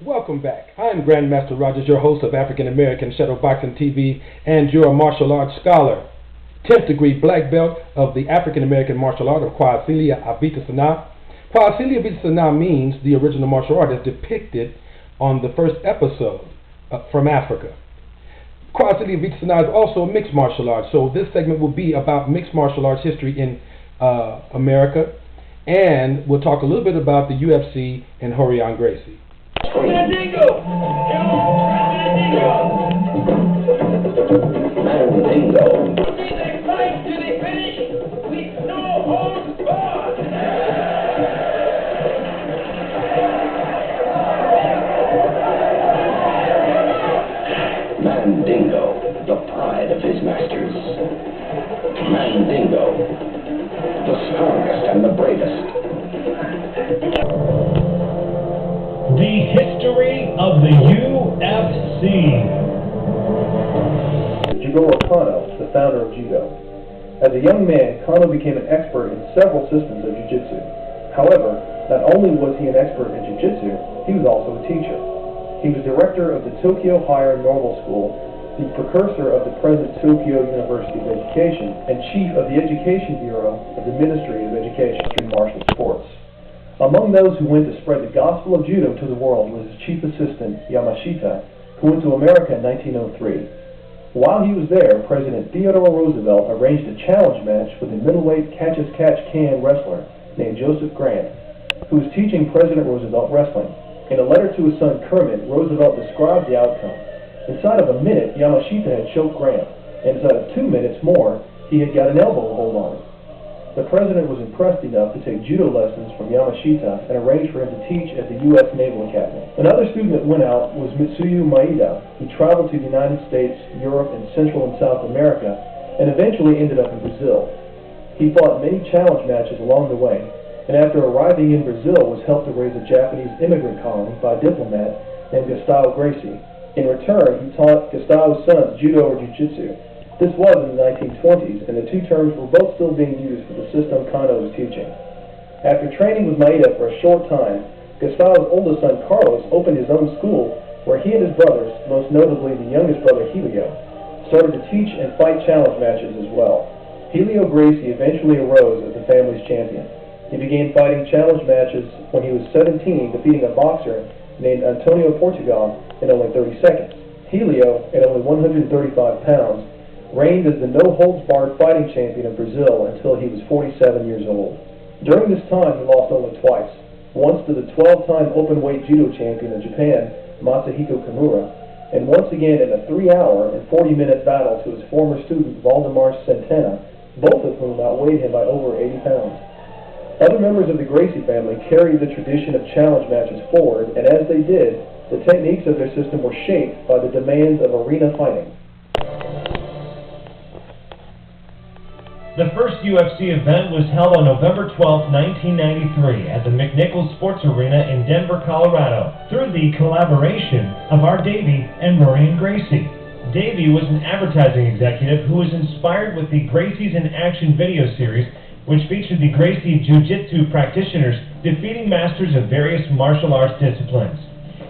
Welcome back. I am Grandmaster Rogers, your host of African American Shadow Boxing TV and your martial arts scholar. 10th degree black belt of the African American martial art of Asilia, Vita, Sanaa. Asilia, Vita, Sanaa means the original martial art as depicted on the first episode from Africa. Asilia, Vita, Sanaa is also a mixed martial art, so this segment will be about mixed martial arts history in America, and we'll talk a little bit about the UFC and Rorion Gracie. Mandingo! Do they fight to the finish with no holds barred? Mandingo, the pride of his masters. Mandingo, the strongest and the bravest. The history of the UFC. Jigoro Kano, the founder of Judo. As a young man, Kano became an expert in several systems of Jiu-jitsu. However, not only was he an expert in Jiu-jitsu, he was also a teacher. He was director of the Tokyo Higher Normal School, the precursor of the present Tokyo University of Education, and chief of the Education Bureau of the Ministry of Education and Martial Sports. Among those who went to spread the gospel of judo to the world was his chief assistant, Yamashita, who went to America in 1903. While he was there, President Theodore Roosevelt arranged a challenge match with a middleweight catch-as-catch-can wrestler named Joseph Grant, who was teaching President Roosevelt wrestling. In a letter to his son Kermit, Roosevelt described the outcome. Inside of a minute, Yamashita had choked Grant, and inside of 2 minutes more, he had got an elbow hold on him. The president was impressed enough to take judo lessons from Yamashita and arranged for him to teach at the U.S. Naval Academy. Another student that went out was Mitsuyo Maeda, who traveled to the United States, Europe, and Central and South America, and eventually ended up in Brazil. He fought many challenge matches along the way, and after arriving in Brazil was helped to raise a Japanese immigrant colony by a diplomat named Gustavo Gracie. In return, he taught Gustavo's sons judo or jiu-jitsu. This was in the 1920s, and the two terms were both still being used for the system Kano was teaching. After training with Maeda for a short time, Gustavo's oldest son Carlos opened his own school where he and his brothers, most notably the youngest brother Helio, started to teach and fight challenge matches as well. Helio Gracie eventually arose as the family's champion. He began fighting challenge matches when he was 17, defeating a boxer named Antonio Portugal in only 30 seconds. Helio, at only 135 pounds, reigned as the no-holds-barred fighting champion of Brazil until he was 47 years old. During this time, he lost only twice, once to the 12-time open-weight judo champion of Japan, Masahiko Kimura, and once again in a 3-hour and 40-minute battle to his former student, Valdemar Santana, both of whom outweighed him by over 80 pounds. Other members of the Gracie family carried the tradition of challenge matches forward, and as they did, the techniques of their system were shaped by the demands of arena fighting. The first UFC event was held on November 12, 1993 at the McNichols Sports Arena in Denver, Colorado, through the collaboration of Art Davie and Rorion Gracie. Davie was an advertising executive who was inspired with the Gracies in Action video series, which featured the Gracie Jiu-Jitsu practitioners defeating masters of various martial arts disciplines.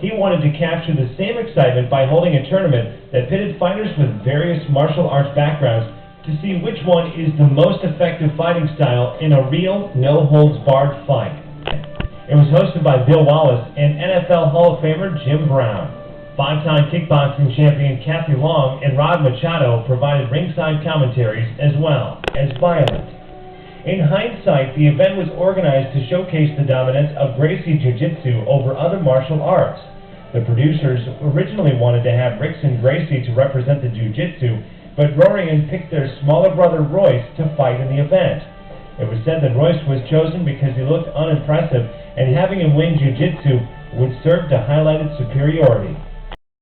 He wanted to capture the same excitement by holding a tournament that pitted fighters with various martial arts backgrounds to see which one is the most effective fighting style in a real, no-holds-barred fight. It was hosted by Bill Wallace and NFL Hall of Famer Jim Brown. 5-time kickboxing champion Kathy Long and Rod Machado provided ringside commentaries as well as Violent. In hindsight, the event was organized to showcase the dominance of Gracie Jiu-Jitsu over other martial arts. The producers originally wanted to have Rickson Gracie to represent the Jiu-Jitsu, but Rorion picked their smaller brother Royce to fight in the event. It was said that Royce was chosen because he looked unimpressive, and having him win Jiu-Jitsu would serve to highlight its superiority.